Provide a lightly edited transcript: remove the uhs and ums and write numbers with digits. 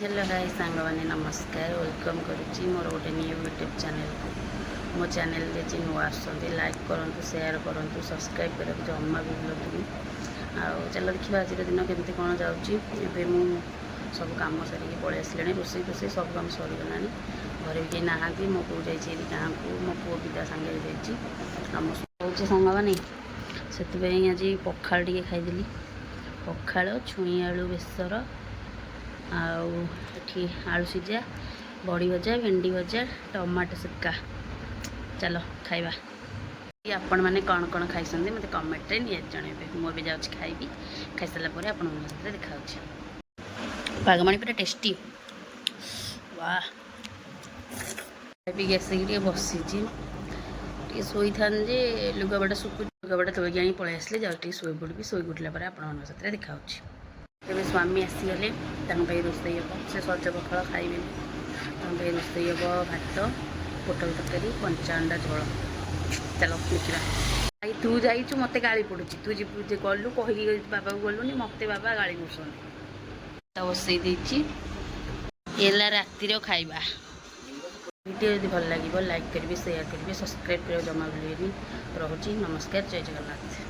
Hello गाई सांग मैंने नमस्कार वेलकम करुच्ची मोर गोटे न्यू यूट्यूब चैनल को मो चैनल जी नुआ आसुँच लाइक करूँ शेयर करूँ सब्सक्राइब करा जमा भी भूलतुनि आउ चल देखा आज दिन केमती कौन जाऊँगी मु सब कम सारिक पलि आसले रोसे रोसे सब कम सरीगला घर भी कहीं नहांती मो पू जाइए गाँव को मो पु भी सांगे जाऊँगी सांग मैंने से आज पखाड़ टे खाईदेली पखाड़ छुई आलू बेसर आठी आलू सीझा बड़ी भजा भेंडी भजा टमाटो सुक्का चलो खाइबा आपण मैंने कौन कौन खाई मत कमेंट रे निहाती जनइबे मु भी जाऊँ खाइबी खाई सारा पर आप देखा पागमाणी पूरा टेस्टी वाह खाई आसिक बसी शोई था लुगापटा सुखु लुगापटा तोड़िक आनी पलि आसले जाऊँ शोई पड़ी शोई उठला आप देखा तेरे स्वामी आसीगले रोसई हम से सज पखाड़ खाइबे रोसई हम भात पोटल तरकारी कंचा अंडा झोल चलो देखा भाई तू जाइचु मत गाड़ी पड़ू तू जी गलु कही बाबा को गलुनि मत बाबा गाड़ी पड़ुन बसई रातिर खाइबा वीडियो यदि भल लगे लाइक करेंगे शेयर करेंगे सब्सक्राइब कर जमा भूलें रोची नमस्कार जय जगन्नाथ।